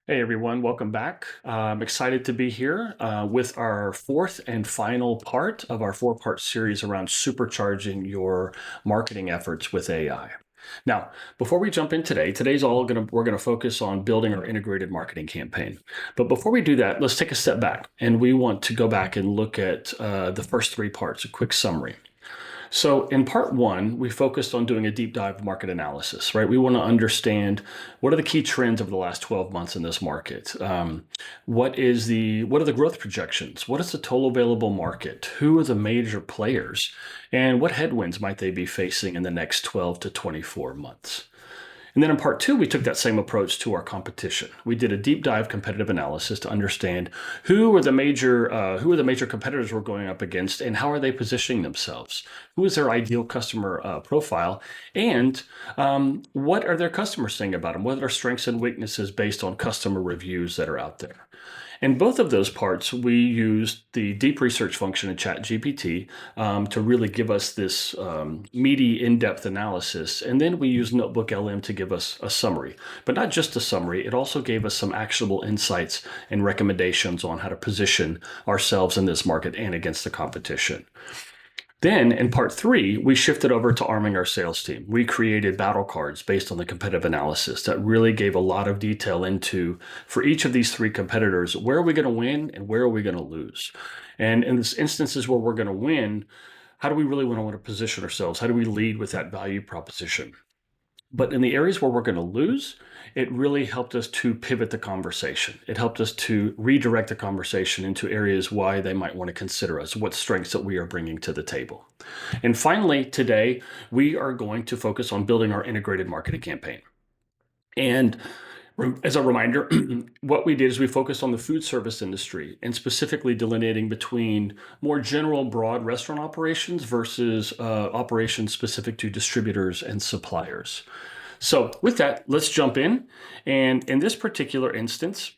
Hey everyone, welcome back. I'm excited to be here with our fourth and final part of our four-part series around supercharging your marketing efforts with AI. Now, before we jump in today's all we're gonna focus on building our integrated marketing campaign. But before we do that, let's take a step back, and we want to go back and look at the first three parts, a quick summary. So in part one, we focused on doing a deep dive market analysis, right? We want to understand what are the key trends over the last 12 months in this market. What are the growth projections? What is the total available market? Who are the major players? And what headwinds might they be facing in the next 12 to 24 months? And then in part two, we took that same approach to our competition. We did a deep dive competitive analysis to understand who are the major competitors we're going up against, and how are they positioning themselves? Who is their ideal customer profile, and what are their customers saying about them? What are their strengths and weaknesses based on customer reviews that are out there? In both of those parts, we used the deep research function in ChatGPT to really give us this meaty, in-depth analysis. And then we used Notebook LM to give us a summary. But not just a summary, it also gave us some actionable insights and recommendations on how to position ourselves in this market and against the competition. Then in part three, we shifted over to arming our sales team. We created battle cards based on the competitive analysis that really gave a lot of detail into, for each of these three competitors, where are we going to win and where are we going to lose? And in this instances where we're going to win, how do we really want to position ourselves? How do we lead with that value proposition? But in the areas where we're going to lose, it really helped us to pivot the conversation. It helped us to redirect the conversation into areas why they might want to consider us, what strengths that we are bringing to the table. And finally, today, we are going to focus on building our integrated marketing campaign. And as a reminder, what we did is we focused on the food service industry and specifically delineating between more general, broad restaurant operations versus operations specific to distributors and suppliers. So with that, let's jump in. And in this particular instance,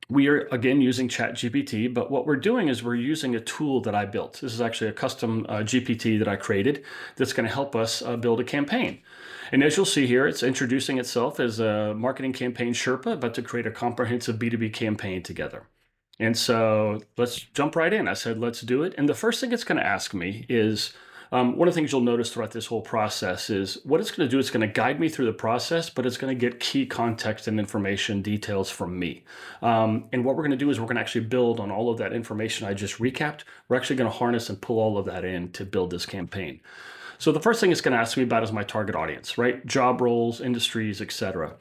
we are again using ChatGPT, but what we're doing is we're using a tool that I built. This is actually a custom GPT that I created that's going to help us build a campaign. And as you'll see here, it's introducing itself as a marketing campaign Sherpa, but to create a comprehensive B2B campaign together. And so let's jump right in. I said, let's do it. And the first thing it's going to ask me is, one of the things you'll notice throughout this whole process is what it's going to do. It's going to guide me through the process, but it's going to get key context and information details from me. And what we're going to do is we're going to actually build on all of that information I just recapped. We're actually going to harness and pull all of that in to build this campaign. So the first thing it's going to ask me about is my target audience, right? Job roles, industries, etc.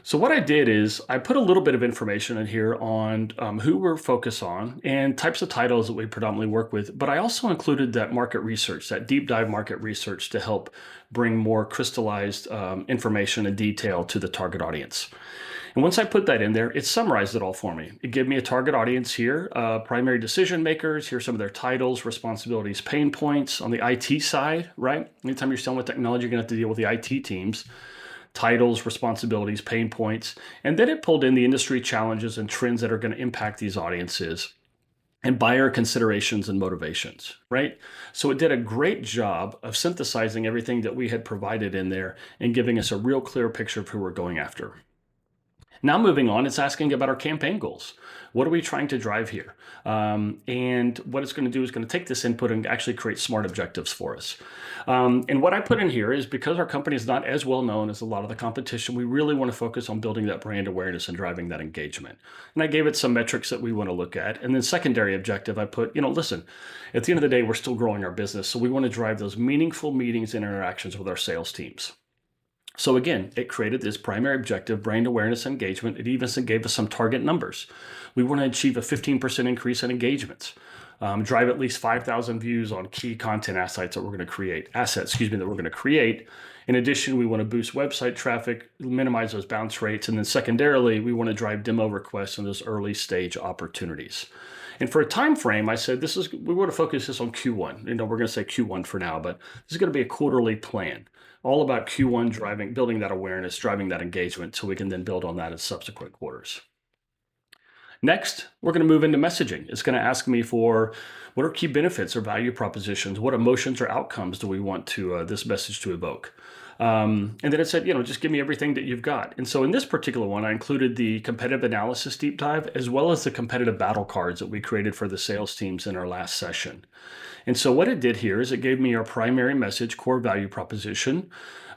So what I did is I put a little bit of information in here on who we're focused on and types of titles that we predominantly work with, but I also included that market research, that deep dive market research to help bring more crystallized information and detail to the target audience. And once I put that in there, it summarized it all for me. It gave me a target audience here, primary decision makers. Here's some of their titles, responsibilities, pain points on the IT side, right? Anytime you're selling with technology, you're gonna have to deal with the IT teams. Titles, responsibilities, pain points. And then it pulled in the industry challenges and trends that are gonna impact these audiences and buyer considerations and motivations, right? So it did a great job of synthesizing everything that we had provided in there and giving us a real clear picture of who we're going after. Now moving on, it's asking about our campaign goals. What are we trying to drive here? And what it's going to do is going to take this input and actually create smart objectives for us. And what I put in here is because our company is not as well known as a lot of the competition, we really want to focus on building that brand awareness and driving that engagement. And I gave it some metrics that we want to look at. And then secondary objective, I put, listen, at the end of the day, we're still growing our business. So we want to drive those meaningful meetings and interactions with our sales teams. So again, it created this primary objective, brand awareness engagement. It even gave us some target numbers. We want to achieve a 15% increase in engagements, drive at least 5,000 views on key content assets that we're going to create. In addition, we want to boost website traffic, minimize those bounce rates, and then secondarily, we want to drive demo requests in those early stage opportunities. And for a time frame, I said we want to focus this on Q1. We're going to say Q1 for now, but this is going to be a quarterly plan, all about Q1 building that awareness, driving that engagement, so we can then build on that in subsequent quarters. Next, we're going to move into messaging. It's going to ask me for what are key benefits or value propositions, what emotions or outcomes do we want to this message to evoke. And then it said, just give me everything that you've got. And so in this particular one, I included the competitive analysis deep dive, as well as the competitive battle cards that we created for the sales teams in our last session. And so what it did here is it gave me our primary message, core value proposition,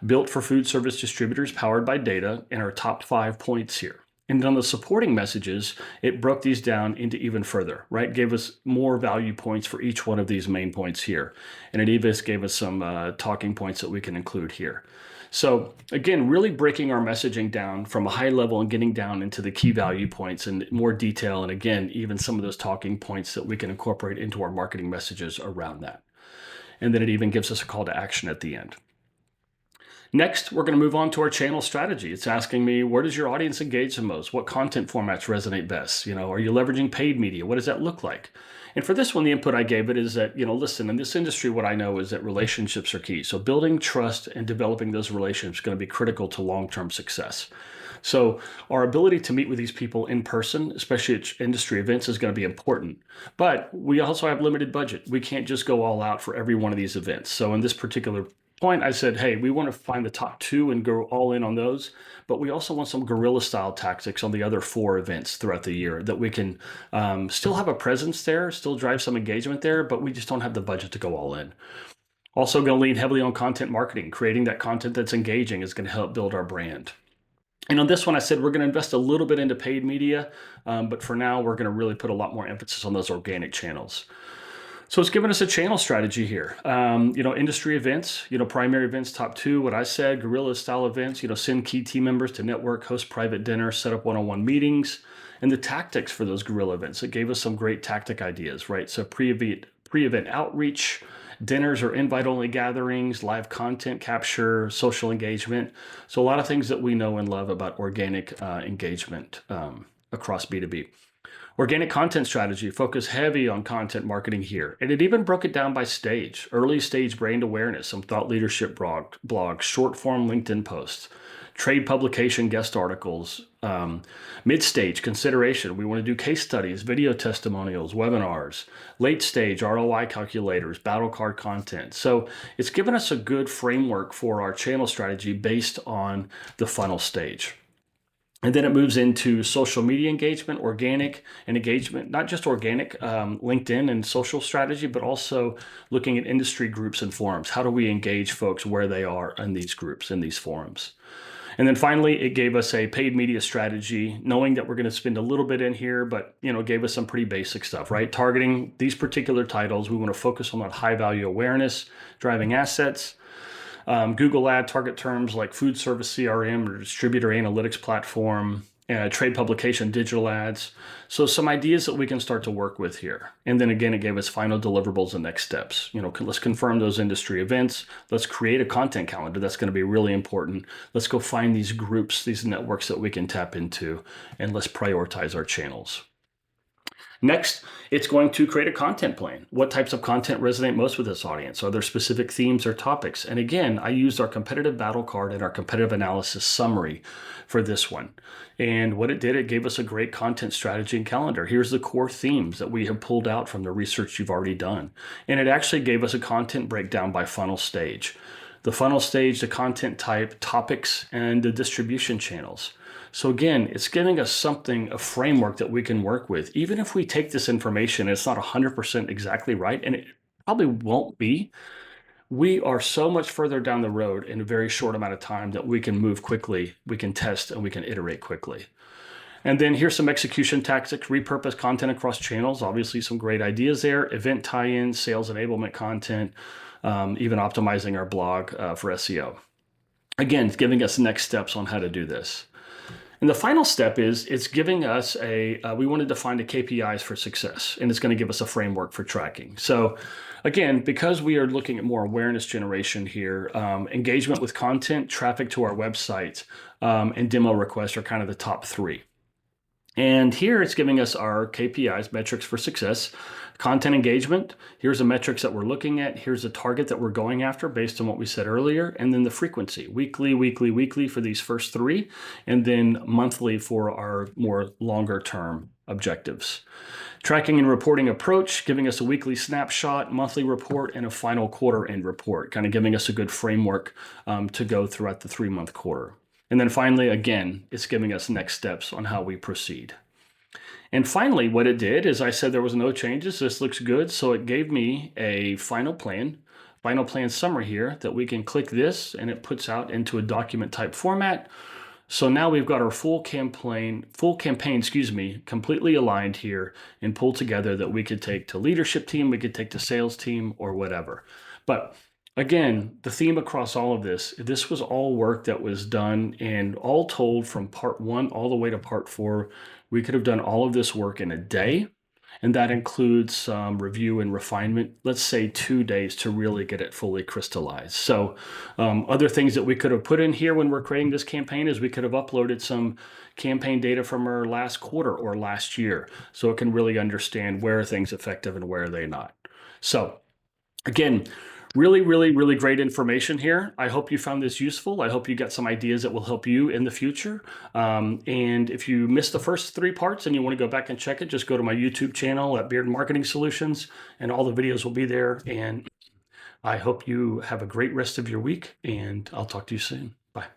built for food service distributors, powered by data, and our top 5 points here. And on the supporting messages, it broke these down into even further, right? Gave us more value points for each one of these main points here. And it even gave us some talking points that we can include here. So again, really breaking our messaging down from a high level and getting down into the key value points in more detail. And again, even some of those talking points that we can incorporate into our marketing messages around that. And then it even gives us a call to action at the end. Next, we're going to move on to our channel strategy. It's asking me, where does your audience engage the most? What content formats resonate best? Are you leveraging paid media? What does that look like? And for this one, the input I gave it is that, listen, in this industry, what I know is that relationships are key. So building trust and developing those relationships is going to be critical to long-term success. So our ability to meet with these people in person, especially at industry events, is going to be important. But we also have limited budget. We can't just go all out for every one of these events. So in this particular point, I said, hey, we want to find the top 2 and go all in on those, but we also want some guerrilla style tactics on the other 4 events throughout the year that we can still have a presence there, still drive some engagement there, but we just don't have the budget to go all in. Also going to lean heavily on content marketing. Creating that content that's engaging is going to help build our brand. And on this one, I said we're going to invest a little bit into paid media, but for now, we're going to really put a lot more emphasis on those organic channels. So it's given us a channel strategy here. Industry events, primary events, top 2, what I said, guerrilla style events, send key team members to network, host private dinner, set up one-on-one meetings, and the tactics for those guerrilla events. It gave us some great tactic ideas, right? So pre-event outreach, dinners or invite-only gatherings, live content capture, social engagement. So a lot of things that we know and love about organic engagement across B2B. Organic content strategy, focus heavy on content marketing here. And it even broke it down by stage. Early stage brand awareness, some thought leadership blogs, short form LinkedIn posts, trade publication guest articles, mid-stage consideration. We want to do case studies, video testimonials, webinars, late stage ROI calculators, battle card content. So it's given us a good framework for our channel strategy based on the funnel stage. And then it moves into social media engagement, organic and engagement, not just organic LinkedIn and social strategy, but also looking at industry groups and forums. How do we engage folks where they are in these groups, in these forums? And then finally, it gave us a paid media strategy, knowing that we're going to spend a little bit in here, but gave us some pretty basic stuff, right? Targeting these particular titles, we want to focus on that high value awareness, driving assets. Google ad target terms like food service CRM or distributor analytics platform, trade publication, digital ads. So some ideas that we can start to work with here. And then again, it gave us final deliverables and next steps. Let's confirm those industry events. Let's create a content calendar. That's going to be really important. Let's go find these groups, these networks that we can tap into, and let's prioritize our channels. Next, it's going to create a content plan. What types of content resonate most with this audience? Are there specific themes or topics? And again, I used our competitive battle card and our competitive analysis summary for this one. And what it did, it gave us a great content strategy and calendar. Here's the core themes that we have pulled out from the research you've already done. And it actually gave us a content breakdown by funnel stage. The funnel stage, the content type, topics, and the distribution channels. So again, it's giving us a framework that we can work with. Even if we take this information, it's not 100% exactly right, and it probably won't be. We are so much further down the road in a very short amount of time that we can move quickly, we can test, and we can iterate quickly. And then here's some execution tactics, repurpose content across channels. Obviously, some great ideas there. Event tie-ins, sales enablement content, even optimizing our blog for SEO. Again, it's giving us next steps on how to do this. And the final step is it's giving us we want to define the KPIs for success, and it's going to give us a framework for tracking. So again, because we are looking at more awareness generation here, engagement with content, traffic to our website, and demo requests are kind of the top 3. And here it's giving us our KPIs, metrics for success, content engagement. Here's the metrics that we're looking at. Here's the target that we're going after based on what we said earlier. And then the frequency, weekly, weekly, weekly for these first three, and then monthly for our more longer term objectives. Tracking and reporting approach, giving us a weekly snapshot, monthly report, and a final quarter end report, kind of giving us a good framework to go throughout the 3-month quarter. And then finally, again, it's giving us next steps on how we proceed. And finally, what it did is I said there was no changes. This looks good. So it gave me a final plan summary here that we can click this and it puts out into a document type format. So now we've got our full campaign, completely aligned here and pulled together that we could take to leadership team, we could take to sales team or whatever. But again, the theme across all of this was all work that was done, and all told from part 1 all the way to part 4, we could have done all of this work in a day. And that includes some review and refinement, let's say 2 days to really get it fully crystallized. So other things that we could have put in here when we're creating this campaign is we could have uploaded some campaign data from our last quarter or last year, so it can really understand where are things effective and where are they not. So again, really, really, really great information here. I hope you found this useful. I hope you got some ideas that will help you in the future. And if you missed the first 3 parts and you want to go back and check it, just go to my YouTube channel at Beard Marketing Solutions, and all the videos will be there. And I hope you have a great rest of your week, and I'll talk to you soon. Bye.